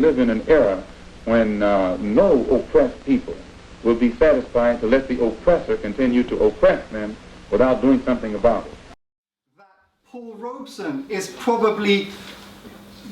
live in an era when no oppressed people will be satisfied to let the oppressor continue to oppress them without doing something about it. That Paul Robeson is probably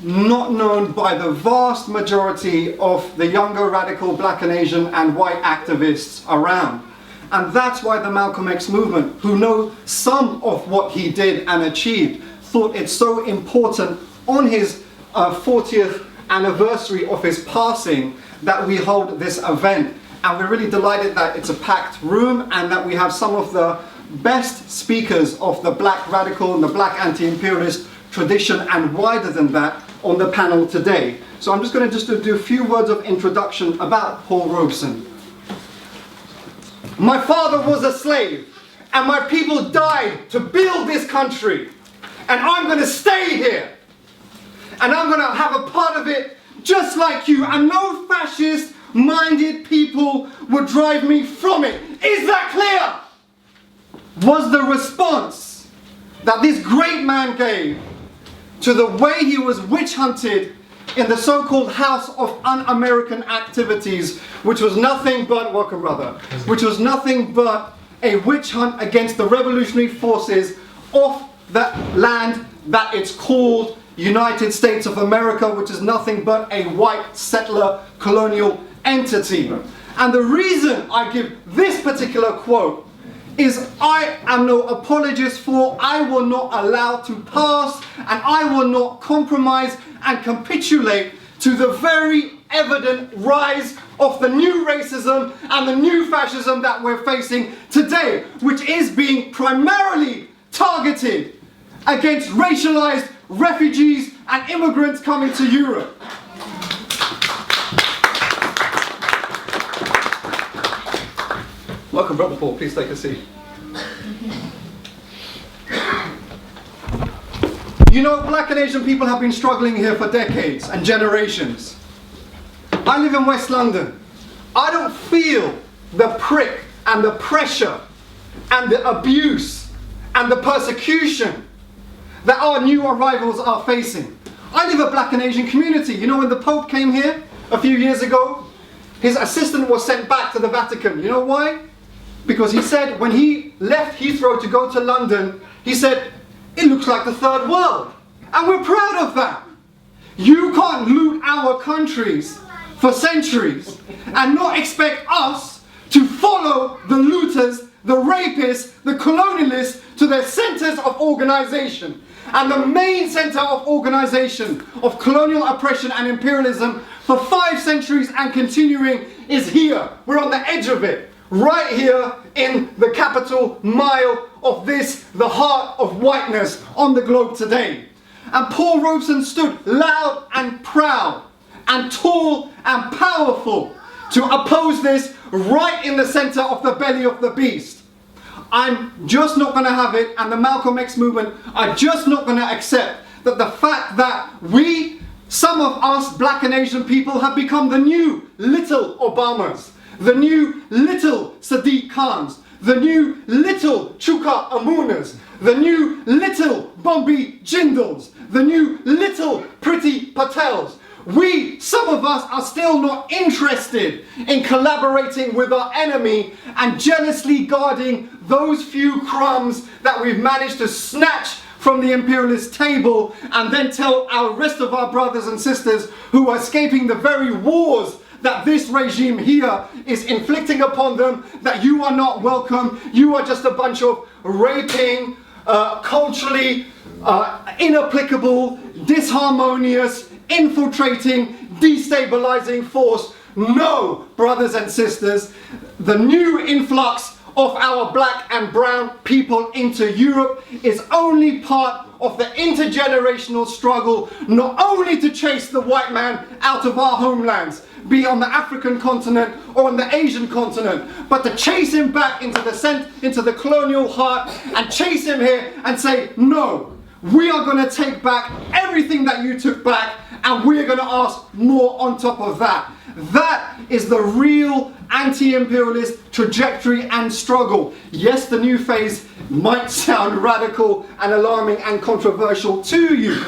not known by the vast majority of the younger radical black and Asian and white activists around. And that's why the Malcolm X movement, who know some of what he did and achieved, thought it so important on his 40th anniversary of his passing that we hold this event. And we're really delighted that it's a packed room and that we have some of the best speakers of the black radical and the black anti-imperialist tradition and wider than that on the panel today. So I'm just going to do a few words of introduction about Paul Robeson. My father was a slave and my people died to build this country, and I'm going to stay here and I'm going to have a part of it just like you, and no fascist minded people would drive me from it. Is that clear? Was the response that this great man gave to the way he was witch hunted in the so-called House of Un-American Activities, which was nothing but, welcome brother, which was nothing but a witch hunt against the revolutionary forces of the land that it's called United States of America, which is nothing but a white settler colonial entity. And the reason I give this particular quote is I am no apologist for, I will not allow to pass, and I will not compromise and capitulate to the very evident rise of the new racism and the new fascism that we're facing today, which is being primarily targeted against racialized refugees and immigrants coming to Europe. Welcome, Brother Paul. Please take a seat. You know, black and Asian people have been struggling here for decades and generations. I live in West London. I don't feel the prick and the pressure and the abuse and the persecution that our new arrivals are facing. I live in a black and Asian community. You know, when the Pope came here a few years ago, his assistant was sent back to the Vatican. You know why? Because he said when he left Heathrow to go to London, he said, it looks like the third world. And we're proud of that. You can't loot our countries for centuries and not expect us to follow the looters, the rapists, the colonialists to their centers of organization. And the main center of organization of colonial oppression and imperialism for 5 centuries and continuing is here. We're on the edge of it. Right here in the capital mile of this, the heart of whiteness on the globe today. And Paul Robeson stood loud and proud and tall and powerful to oppose this right in the center of the belly of the beast. I'm just not going to have it, and the Malcolm X movement are just not going to accept that the fact that we, some of us black and Asian people, have become the new little Obamas, the new little Sadiq Khans, the new little Chuka Amunas, the new little Bombi Jindals, the new little Priti Patels. We, some of us, are still not interested in collaborating with our enemy and jealously guarding those few crumbs that we've managed to snatch from the imperialist table, and then tell our rest of our brothers and sisters who are escaping the very wars that this regime here is inflicting upon them, that you are not welcome, you are just a bunch of raping, culturally inapplicable, disharmonious, infiltrating, destabilizing force. No, brothers and sisters, the new influx of our black and brown people into Europe is only part of the intergenerational struggle, not only to chase the white man out of our homelands, be it on the African continent or on the Asian continent, but to chase him back into the colonial heart and chase him here and say, no, we are going to take back everything that you took back, and we're going to ask more on top of that. That is the real anti-imperialist trajectory and struggle. Yes, the new phase might sound radical and alarming and controversial to you,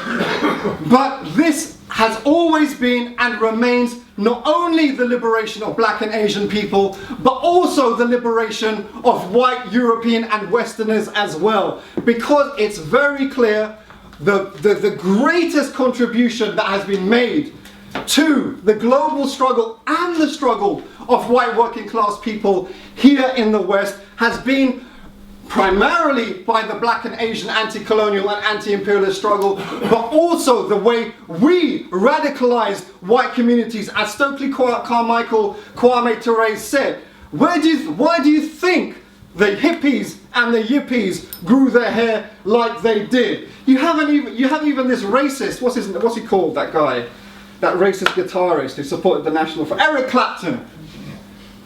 but this has always been and remains not only the liberation of black and Asian people, but also the liberation of white European and Westerners as well. Because it's very clear the greatest contribution that has been made to the global struggle and the struggle of white working class people here in the West has been primarily by the black and Asian anti-colonial and anti-imperialist struggle, but also the way we radicalized white communities. As Stokely Carmichael Kwame Ture said, why do you think the hippies and the yippies grew their hair like they did? You have even this racist, what's he called, that guy? That racist guitarist who supported the National Front, Eric Clapton,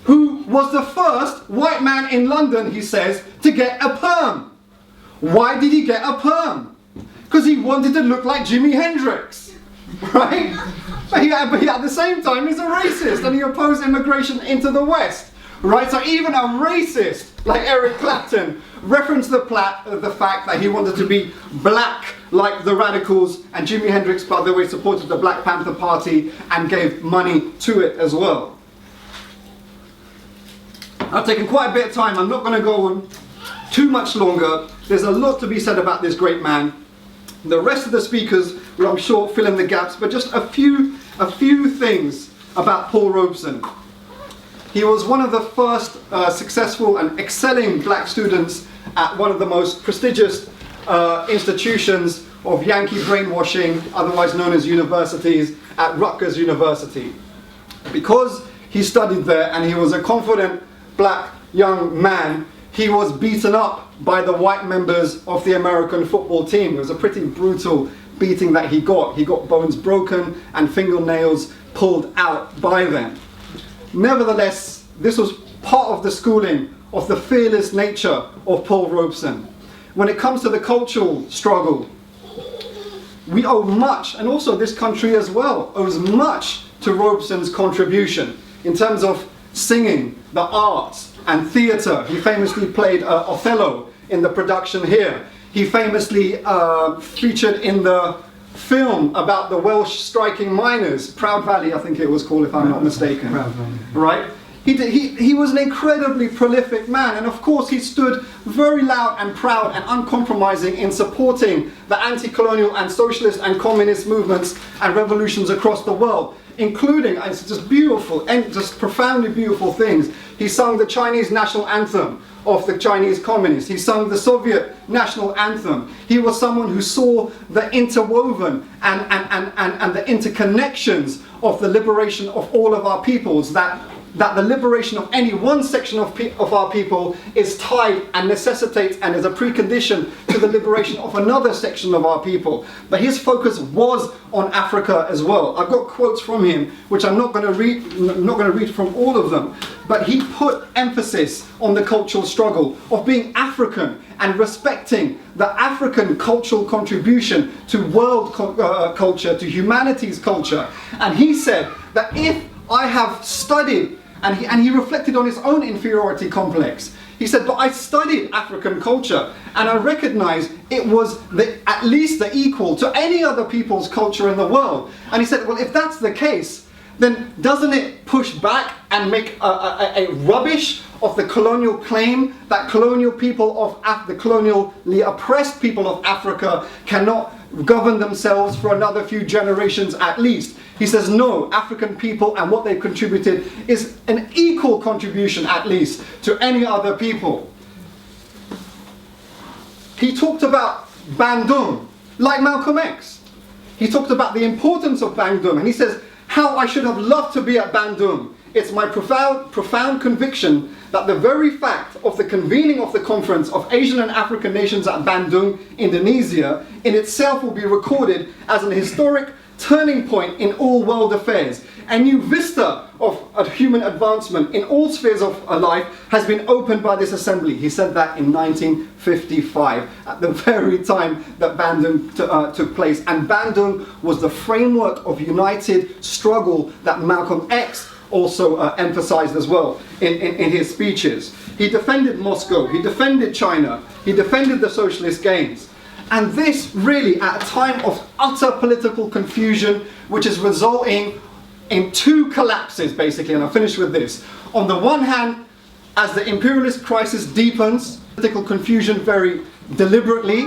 who was the first white man in London, he says, to get a perm. Why did he get a perm? Because he wanted to look like Jimi Hendrix, right? But at the same time, he's a racist and he opposed immigration into the West, right? So even a racist like Eric Clapton referenced the fact that he wanted to be black like the radicals, and Jimi Hendrix, by the way, supported the Black Panther Party and gave money to it as well. I've taken quite a bit of time. I'm not going to go on too much longer. There's a lot to be said about this great man. The rest of the speakers will, I'm sure, fill in the gaps, but just a few things about Paul Robeson. He was one of the first successful and excelling black students at one of the most prestigious institutions of Yankee brainwashing, otherwise known as universities, at Rutgers University. Because he studied there and he was a confident black young man, he was beaten up by the white members of the American football team. It was a pretty brutal beating that he got. He got bones broken and fingernails pulled out by them. Nevertheless, this was part of the schooling of the fearless nature of Paul Robeson. When it comes to the cultural struggle, we owe much, and also this country as well, owes much to Robeson's contribution in terms of singing, the arts, and theatre. He famously played Othello in the production here. He famously featured in the film about the Welsh striking miners, Proud Valley I think it was called, if I'm not mistaken. Right? He was an incredibly prolific man, and of course he stood very loud and proud and uncompromising in supporting the anti-colonial and socialist and communist movements and revolutions across the world, including, it's just beautiful and just profoundly beautiful things. He sung the Chinese national anthem of the Chinese communists. He sung the Soviet national anthem. He was someone who saw the interwoven and the interconnections of the liberation of all of our peoples, that the liberation of any one section of our people is tied and necessitates and is a precondition to the liberation of another section of our people. But his focus was on Africa as well. I've got quotes from him, which I'm not going to read from all of them, but he put emphasis on the cultural struggle of being African and respecting the African cultural contribution to world culture, to humanity's culture. And he said that if I have studied, and he reflected on his own inferiority complex. He said, but I studied African culture and I recognized it was at least the equal to any other people's culture in the world. And he said, well, if that's the case, then doesn't it push back and make a rubbish of the colonial claim that colonial people of the colonially oppressed people of Africa cannot govern themselves for another few generations at least? He says, no, African people and what they've contributed is an equal contribution at least to any other people. He talked about Bandung, like Malcolm X. He talked about the importance of Bandung, and he says, how I should have loved to be at Bandung. It's my profound conviction that the very fact of the convening of the conference of Asian and African nations at Bandung, Indonesia, in itself will be recorded as an historic turning point in all world affairs. A new vista of human advancement in all spheres of life has been opened by this assembly. He said that in 1955, at the very time that Bandung took place. And Bandung was the framework of united struggle that Malcolm X also emphasized as well in his speeches. He defended Moscow, he defended China, he defended the socialist gains. And this really at a time of utter political confusion, which is resulting in two collapses basically, and I'll finish with this. On the one hand, as the imperialist crisis deepens, political confusion very deliberately,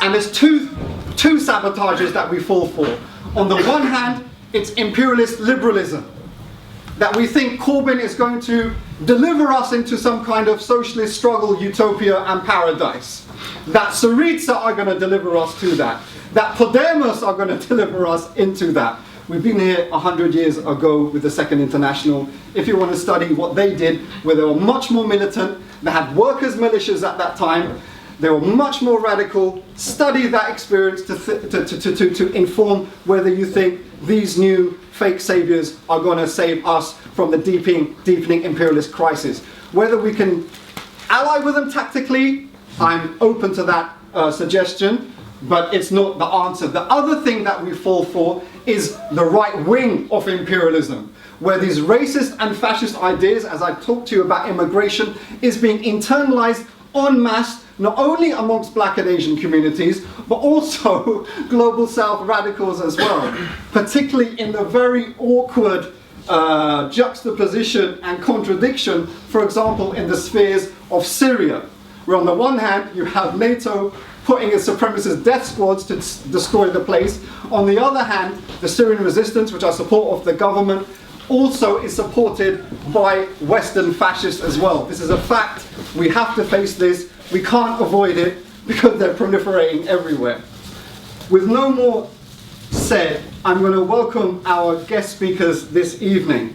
and there's two sabotages that we fall for. On the one hand, it's imperialist liberalism, that we think Corbyn is going to deliver us into some kind of socialist struggle, utopia and paradise. That Syriza are going to deliver us to that. That Podemos are going to deliver us into that. We've been here 100 years ago with the Second International. If you want to study what they did, where they were much more militant, they had workers' militias at that time, they were much more radical. Study that experience to inform whether you think these new fake saviors are going to save us from the deepening imperialist crisis. Whether we can ally with them tactically, I'm open to that suggestion, but it's not the answer. The other thing that we fall for is the right wing of imperialism, where these racist and fascist ideas, as I talked to you about immigration, is being internalized en masse, not only amongst black and Asian communities, but also global South radicals as well, particularly in the very awkward juxtaposition and contradiction, for example, in the spheres of Syria, where on the one hand you have NATO putting its supremacist death squads to destroy the place. On the other hand, the Syrian resistance, which I support of the government, also is supported by Western fascists as well. This is a fact. We have to face this. We can't avoid it because they're proliferating everywhere. With no more said, I'm going to welcome our guest speakers this evening.